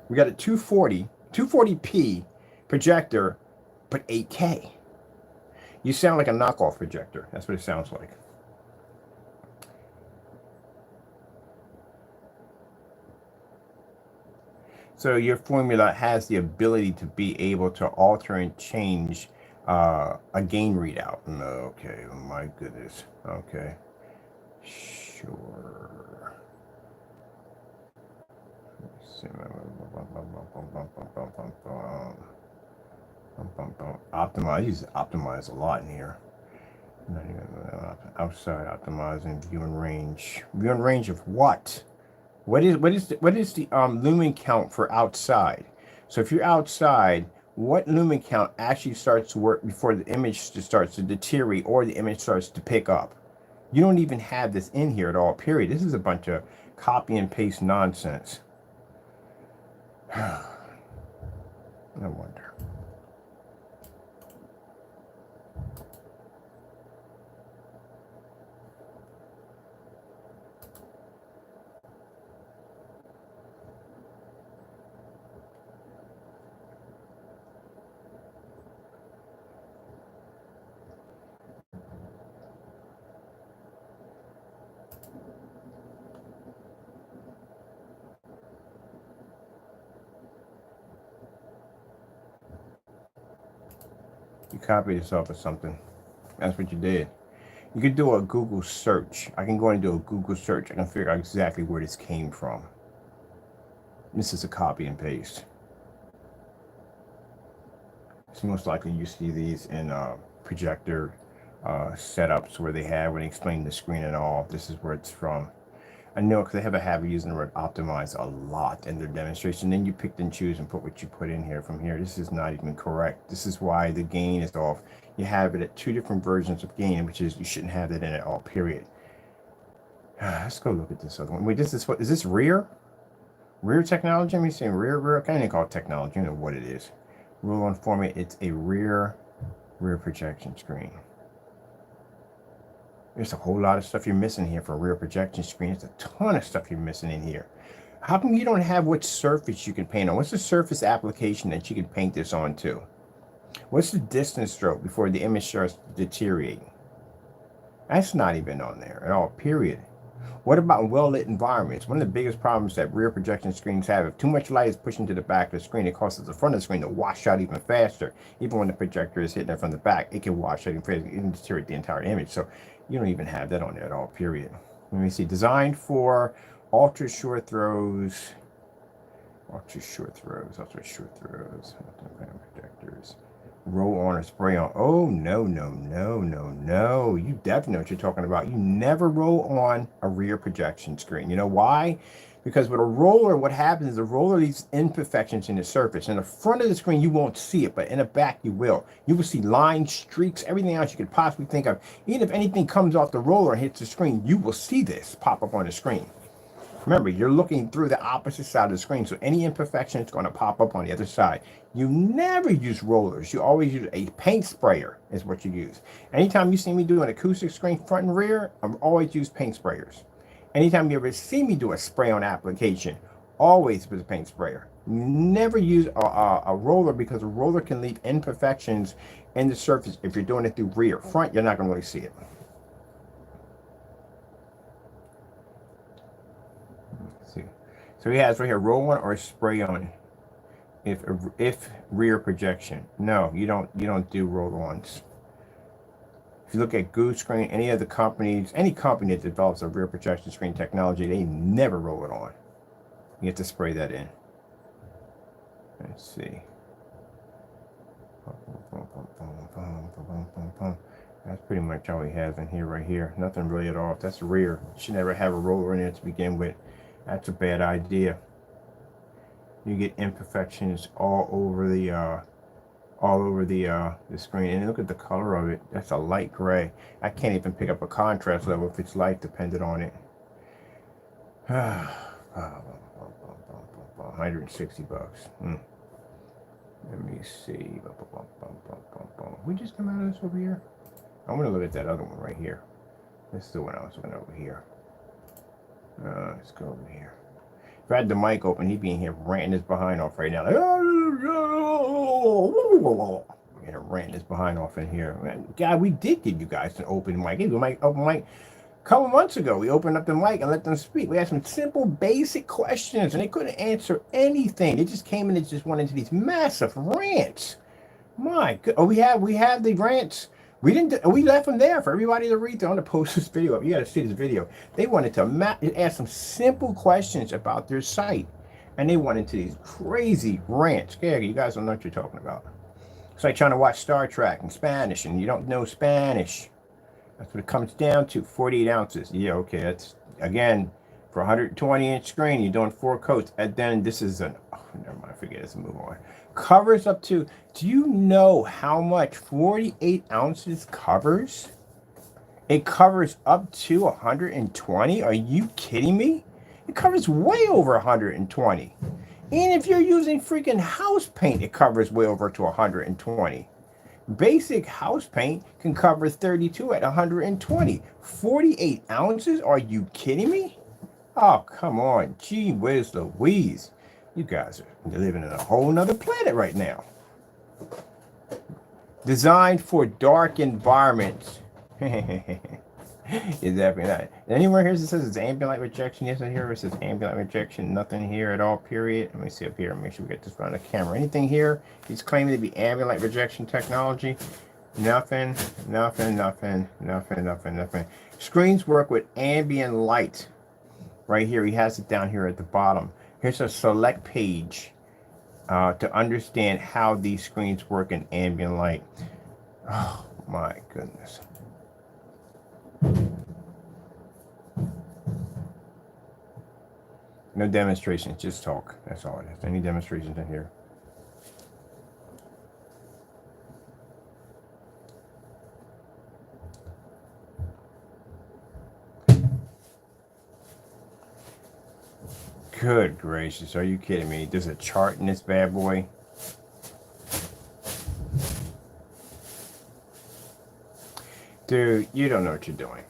We got a 240p projector, but 8K. You sound like a knockoff projector. That's what it sounds like. So your formula has the ability to be able to alter and change a gain readout. Okay, oh my goodness. Okay, sure. Optimize. I use optimize a lot in here. Outside optimizing, viewing range. Viewing range of what? What is the lumen count for outside? So if you're outside, what lumen count actually starts to work before the image starts to deteriorate or the image starts to pick up? You don't even have this in here at all, period. This is a bunch of copy and paste nonsense. No wonder. You copied yourself or something. That's what you did. You could do a Google search. I can go and do a Google search. I can figure out exactly where this came from. This is a copy and paste. So most likely you see these in projector setups where they have, when they explain the screen and all, this is where it's from. I know because they have a habit of using the word optimize a lot in their demonstration. Then you pick and choose and put what you put in here from here. This is not even correct. This is why the gain is off. You have it at 2 different versions of gain, which is you shouldn't have that in at all, period. Let's go look at this other one. Wait, this is what is this rear? Rear technology? I'm saying rear. I can't even call it technology. You know what it is. Rule on format, it's a rear projection screen. There's a whole lot of stuff you're missing here for a rear projection screen. There's a ton of stuff you're missing in here. How come you don't have what surface you can paint on? What's the surface application that you can paint this onto? What's the distance stroke before the image starts deteriorating? That's not even on there at all, period. What about well-lit environments? One of the biggest problems that rear projection screens have, if too much light is pushed into the back of the screen, it causes the front of the screen to wash out even faster. Even when the projector is hitting it from the back, it can wash out even faster, it can deteriorate the entire image. So you don't even have that on there at all, period. Let me see. Designed for ultra short throws. Projectors. Roll on or spray on. Oh, no. You definitely know what you're talking about. You never roll on a rear projection screen. You know why? Because with a roller, what happens is the roller leaves imperfections in the surface. In the front of the screen, you won't see it, but in the back, you will. You will see lines, streaks, everything else you could possibly think of. Even if anything comes off the roller and hits the screen, you will see this pop up on the screen. Remember, you're looking through the opposite side of the screen, so any imperfection is going to pop up on the other side. You never use rollers. You always use a paint sprayer is what you use. Anytime you see me do an acoustic screen front and rear, I'm always use paint sprayers. Anytime you ever see me do a spray-on application, always with a paint sprayer. Never use a roller, because a roller can leave imperfections in the surface if you're doing it through rear. Front, you're not going to really see it. So he has right here, roll on or spray on. If rear projection. No, you don't do roll-ons. If you look at Goose Screen, any of the companies, any company that develops a rear projection screen technology, they never roll it on. You have to spray that in. Let's see. That's pretty much all he has in here right here. Nothing really at all. If that's rear, you should never have a roller in there to begin with. That's a bad idea. You get imperfections all over the screen. And look at the color of it. That's a light gray. I can't even pick up a contrast level if it's light dependent on it. $160. Let me see. We just come out of this over here. I'm gonna look at that other one right here. This is the one I was looking over here. Let's go over here. If I had the mic open, he'd be in here ranting his behind off right now. Like, and rant is behind off in here. Man, God, we did give you guys an open mic. Give you a open mic. A couple months ago, we opened up the mic and let them speak. We had some simple, basic questions, and they couldn't answer anything. They just came in and just went into these massive rants. My God! Oh, we have the rants. We didn't. We left them there for everybody to read. I'm gonna post this video up. You got to see this video. They wanted to ask some simple questions about their site, and they went into these crazy rants. Yeah, you guys don't know what you're talking about. It's like trying to watch Star Trek in Spanish, and you don't know Spanish. That's what it comes down to. 48 ounces. Yeah, okay. That's, again, for a 120-inch screen, you're doing 4 coats. And then this is an, oh, never mind, forget it. Let's move on. Covers up to, do you know how much 48 ounces covers? It covers up to 120? Are you kidding me? It covers way over 120. And if you're using freaking house paint, it covers way over to 120. Basic house paint can cover 32 at 120. 48 ounces? Are you kidding me? Oh, come on. Gee whiz Louise. You guys are living in a whole nother planet right now. Designed for dark environments. Exactly that. Anywhere here that says it's ambient light rejection? Yes, I hear it says ambient light rejection. Nothing here at all, period. Let me see up here. Make sure we get this on the camera. Anything here? He's claiming to be ambient light rejection technology. Nothing, nothing, nothing, nothing, nothing, nothing. Screens work with ambient light. Right here, he has it down here at the bottom. Here's a select page to understand how these screens work in ambient light. Oh, my goodness. No demonstrations, just talk. That's all it is. Any demonstrations in here? Good gracious, are you kidding me? There's a chart in this bad boy. Dude, you don't know what you're doing.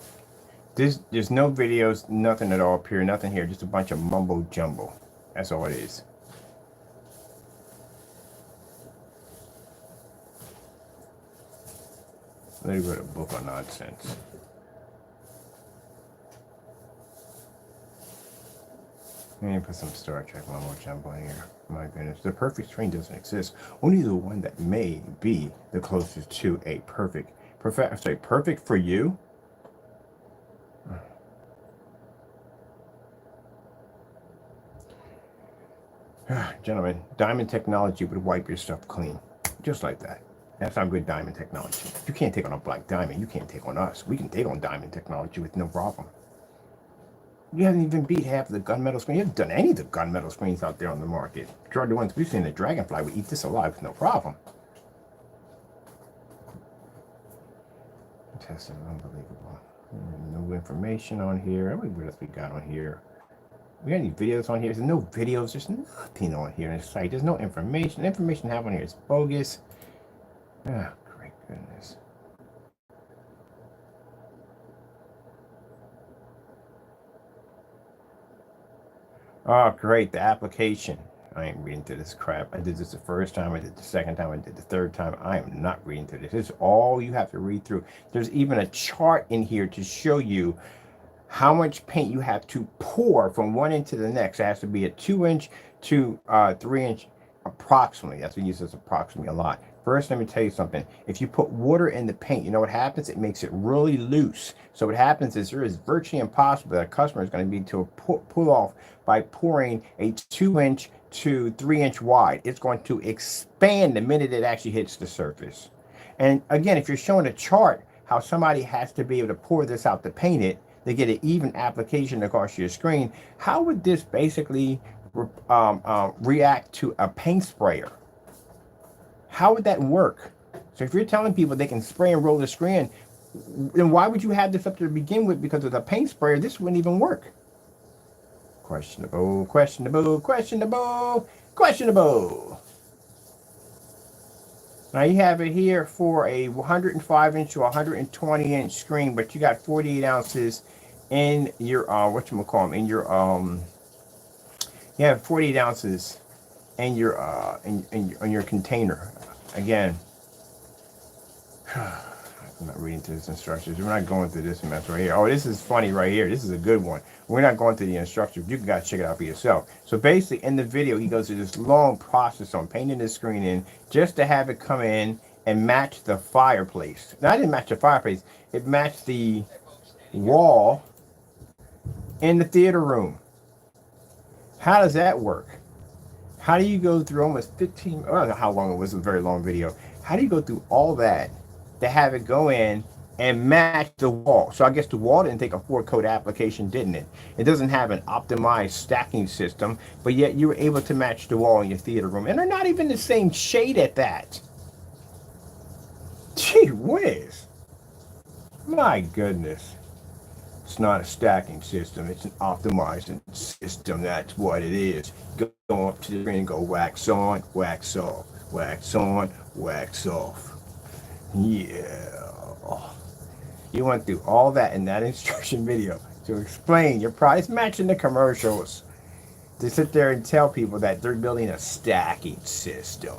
There's no videos, nothing at all up here, nothing here, just a bunch of mumbo jumbo. That's all it is. Let me write a book on nonsense. Let me put some Star Trek mumbo jumbo in here. My goodness, the perfect screen doesn't exist. Only the one that may be the closest to a perfect for you. Gentlemen, diamond technology would wipe your stuff clean. Just like that. That's how good diamond technology. You can't take on a black diamond. You can't take on us. We can take on diamond technology with no problem. You haven't even beat half of the gunmetal screen. You haven't done any of the gunmetal screens out there on the market. Sure, the ones we've seen, the Dragonfly would eat this alive with no problem. Testing, unbelievable. No information on here. What else we got on here? We got any videos on here? There's no videos. There's nothing on here in the site. There's no information. The information I have on here is bogus. Ah, great goodness. Oh, great. The application. I ain't reading through this crap. I did this the first time. I did the second time. I did the third time. I am not reading through this. This is all you have to read through. There's even a chart in here to show you how much paint you have to pour from one end to the next. It has to be a 2-inch to 3-inch approximately. That's what uses approximately a lot. First, let me tell you something. If you put water in the paint, you know what happens? It makes it really loose. So what happens is there is virtually impossible that a customer is going to be to pull off by pouring a 2-inch to 3-inch wide. It's going to expand the minute it actually hits the surface. And again, if you're showing a chart how somebody has to be able to pour this out to paint it, they get an even application across your screen. How would this basically react to a paint sprayer? How would that work? So if you're telling people they can spray and roll the screen, then why would you have this up to begin with? Because of the paint sprayer, this wouldn't even work. Questionable, questionable, questionable, questionable. Now you have it here for a 105-inch to 120-inch screen, but you got 48 ounces in your in your you have 48 ounces in your in your container. Again, I'm not reading through this instructions. We're not going through this mess right here. Oh, this is funny right here. This is a good one. We're not going through the instructions. You guys check it out for yourself. So basically, in the video, he goes through this long process on painting the screen in just to have it come in and match the fireplace. Now, I didn't match the fireplace. It matched the wall in the theater room. How does that work? How do you go through almost 15, I don't know how long it was, a very long video. How do you go through all that to have it go in and match the wall? So I guess the wall didn't take a 4-coat application, didn't it? It doesn't have an optimized stacking system, but yet you were able to match the wall in your theater room. And they're not even the same shade at that. Gee whiz. My goodness. It's not a stacking system. It's an optimizing system. That's what it is. Go up to the screen and go wax on, wax off, wax on, wax off. Yeah. You went through all that in that instruction video to explain your product. It's matching the commercials. To sit there and tell people that they're building a stacking system.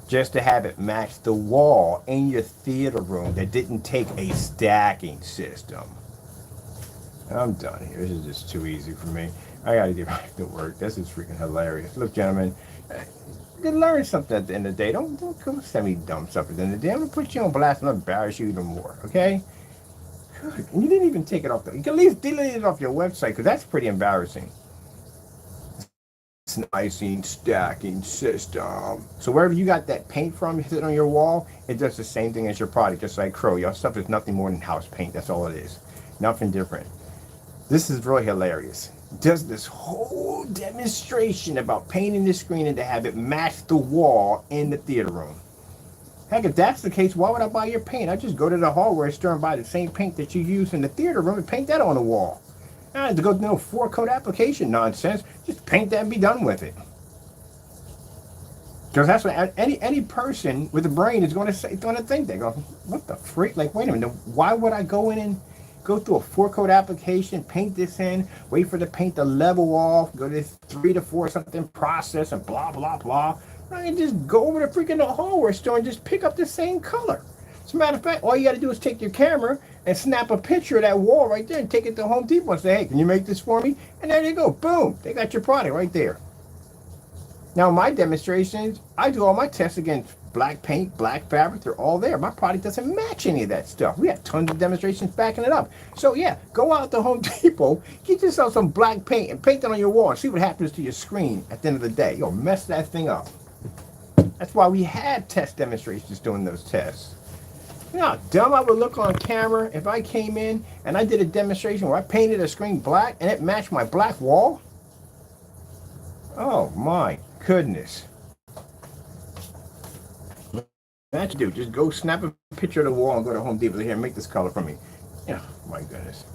Just to have it match the wall in your theater room that didn't take a stacking system. I'm done here. This is just too easy for me. I gotta get back to work. This is freaking hilarious. Look, gentlemen, you can learn something at the end of the day. Don't go send me dumb stuff at the end of the day. I'm gonna put you on blast and embarrass you even more, okay? Good. And you didn't even take it off. You can at least delete it off your website, because that's pretty embarrassing. It's an icing stacking system. So wherever you got that paint from sitting on your wall, it does the same thing as your product, just like Crow. Your stuff is nothing more than house paint. That's all it is. Nothing different. This is really hilarious. Does this whole demonstration about painting the screen and to have it match the wall in the theater room. Heck, if that's the case, why would I buy your paint? I just go to the hardware store and buy the same paint that you use in the theater room and paint that on the wall. I don't have to go through no 4-coat application nonsense. Just paint that and be done with it. Because that's what any person with a brain is going to say, going to think. They go, what the freak? Like, wait a minute, why would I go in and go through a 4-coat application, paint this in, wait for the paint to level off, go to this 3 to 4 something process and blah, blah, blah. I can just go over to freaking the hardware store and just pick up the same color. As a matter of fact, all you got to do is take your camera and snap a picture of that wall right there and take it to Home Depot and say, hey, can you make this for me? And there you go. Boom. They got your product right there. Now, my demonstrations, I do all my tests against black paint, black fabric. They're all there. My product doesn't match any of that stuff. We have tons of demonstrations backing it up. So, yeah, go out to Home Depot, get yourself some black paint and paint it on your wall and see what happens to your screen at the end of the day. You'll mess that thing up. That's why we had test demonstrations doing those tests. You know how dumb I would look on camera if I came in and I did a demonstration where I painted a screen black and it matched my black wall? Oh my goodness. That's what you do. Just go snap a picture of the wall and go to Home Depot here and make this color for me. Yeah, my goodness.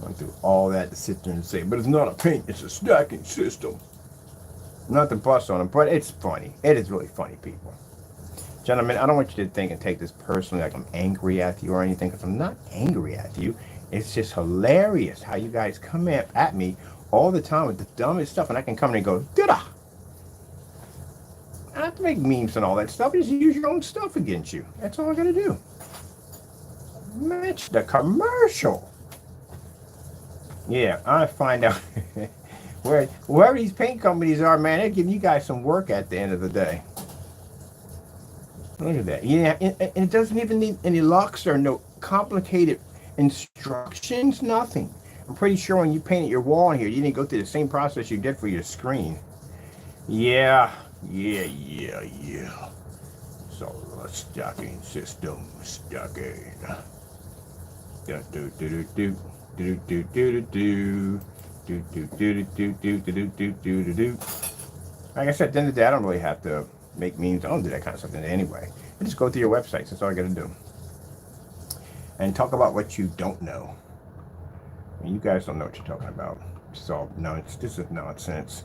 I went through all that to sit there and say, but it's not a paint, it's a stacking system. Not to bust on them, but it's funny. It is really funny, people. Gentlemen, I don't want you to think and take this personally like I'm angry at you or anything, because I'm not angry at you. It's just hilarious how you guys come at me all the time with the dumbest stuff, and I can come in and go, da-da! I don't have to make memes and all that stuff. Just use your own stuff against you. That's all I gotta do. Match the commercial. Yeah, I find out wherever these paint companies are, man, they're giving you guys some work at the end of the day. Look at that. Yeah, and it doesn't even need any locks or no complicated instructions, nothing. I'm pretty sure when you painted your wall in here, you didn't go through the same process you did for your screen. Yeah. So, stacking system, stacking. Like I said, at the end of the day, I don't really have to make memes. I don't do that kind of stuff anyway. I just go through your websites. That's all I got to do. And talk about what you don't know. I mean, you guys don't know what you're talking about. It's all nonsense. This is nonsense.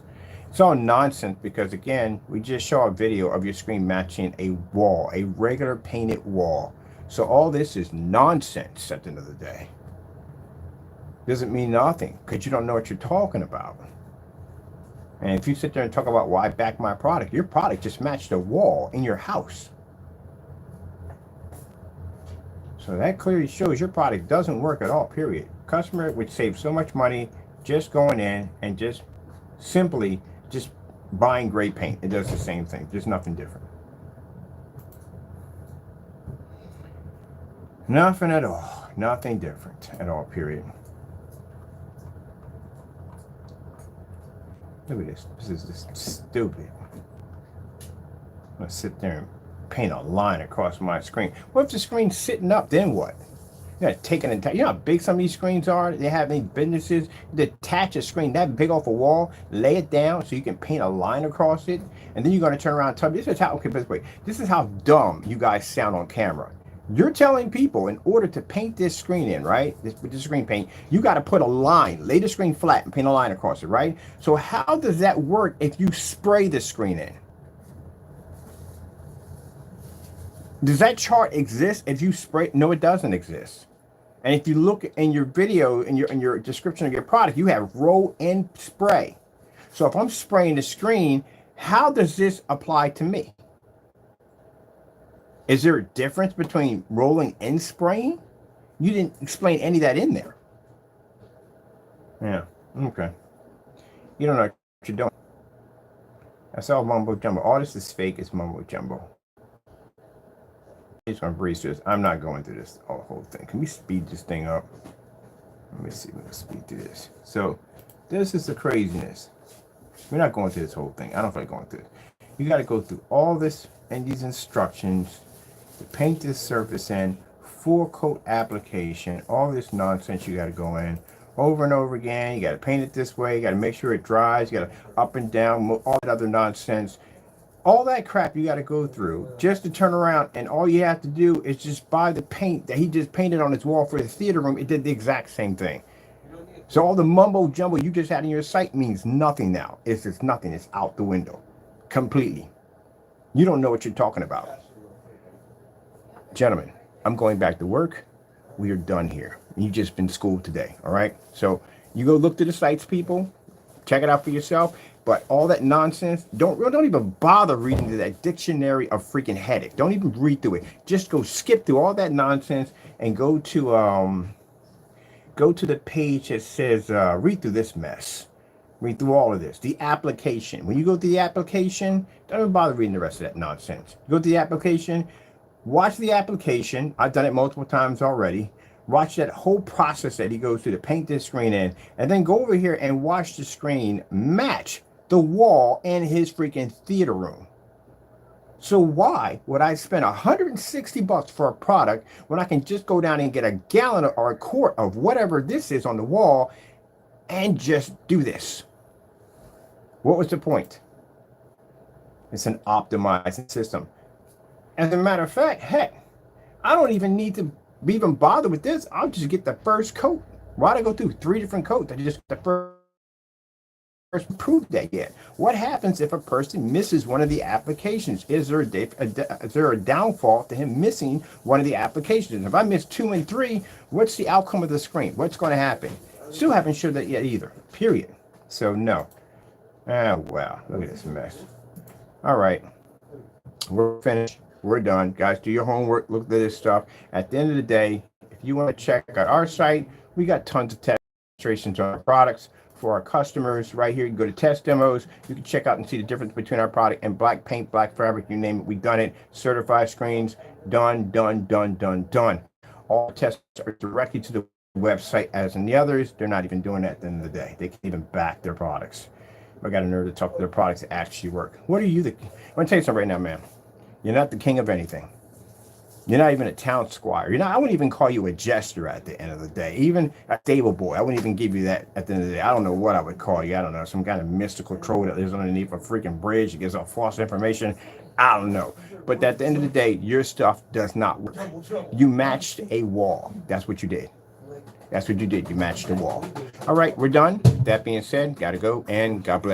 It's all nonsense because, again, we just saw a video of your screen matching a wall, a regular painted wall. So all this is nonsense at the end of the day. Doesn't mean nothing because you don't know what you're talking about. And if you sit there and talk about why I back my product, your product just matched a wall in your house. So that clearly shows your product doesn't work at all, period. Customer would save so much money just going in and just simply just buying gray paint. It does the same thing. There's nothing different. Nothing at all. Nothing different at all, period. Look at this. This is just stupid. I'm going to sit there and paint a line across my screen. What if the screen's sitting up? Then what? You gotta take it, you know how big some of these screens are? They have any businesses detach a screen that big off a wall, lay it down so you can paint a line across it, and then you're gonna turn around and tell me, this is how, okay, but wait, this is how dumb you guys sound on camera. You're telling people in order to paint this screen in, right? With the screen paint, you got to put a line, lay the screen flat and paint a line across it, right? So how does that work if you spray the screen in? Does that chart exist if you spray? No, it doesn't exist. And if you look in your video, in your description of your product, you have roll and spray. So if I'm spraying the screen, how does this apply to me? Is there a difference between rolling and spraying? You didn't explain any of that in there. Yeah, okay. You don't know what you're doing. That's all mumbo jumbo. All this is fake. It's mumbo jumbo. I'm just gonna breeze through this. I'm not going through this whole thing. Can we speed this thing up? Let me see. We're gonna speed through this. So this is the craziness. We're not going through this whole thing. I don't feel like going through it. You got to go through all this and these instructions to paint this surface in, full coat application, all this nonsense you got to go in over and over again. You got to paint it this way. You got to make sure it dries. You got to up and down, all that other nonsense. All that crap you got to go through just to turn around, and all you have to do is just buy the paint that he just painted on his wall for the theater room. It did the exact same thing. So all the mumbo jumbo you just had in your site means nothing now. It's just nothing. It's out the window completely. You don't know what you're talking about. Gentlemen, I'm going back to work. We are done here. You've just been schooled today, all right? So you go look to the sites, people. Check it out for yourself. But all that nonsense, don't even bother reading through that dictionary of freaking headache. Don't even read through it. Just go skip through all that nonsense and go to the page that says read through this mess. Read through all of this. The application. When you go to the application, don't even bother reading the rest of that nonsense. Go to the application, watch the application. I've done it multiple times already. Watch that whole process that he goes through to paint this screen in, and then go over here and watch the screen match the wall in his freaking theater room. So why would I spend $160 for a product when I can just go down and get a gallon or a quart of whatever this is on the wall and just do this? What was the point? It's an optimizing system. As a matter of fact, heck, I don't even need to even bother with this. I'll just get the first coat. Why'd I go through 3 different coats? I just get the first prove that yet. What happens if a person misses one of the applications? Is there a downfall to him missing one of the applications? If I miss 2 and 3, what's the outcome of the screen? What's going to happen? Still haven't showed that yet either. Period. So no. Oh wow, look at this mess. All right, we're finished. We're done, guys. Do your homework. Look at this stuff. At the end of the day, if you want to check out our site, we got tons of demonstrations on our products for our customers. Right here, you can go to test demos. You can check out and see the difference between our product and black paint, black fabric, you name it. We've done it. Certified screens, done. All tests are directly to the website, as in the others. They're not even doing that at the end of the day. They can't even back their products. I got a nerve to talk to their products that actually work. What are you? I'm going to tell you something right now, man. You're not the king of anything. You're not even a town squire. You're not. I wouldn't even call you a jester at the end of the day. Even a stable boy. I wouldn't even give you that at the end of the day. I don't know what I would call you. I don't know. Some kind of mystical troll that lives underneath a freaking bridge. That gives off false information. I don't know. But at the end of the day, your stuff does not work. You matched a wall. That's what you did. That's what you did. You matched the wall. All right, we're done. That being said, gotta go, and God bless.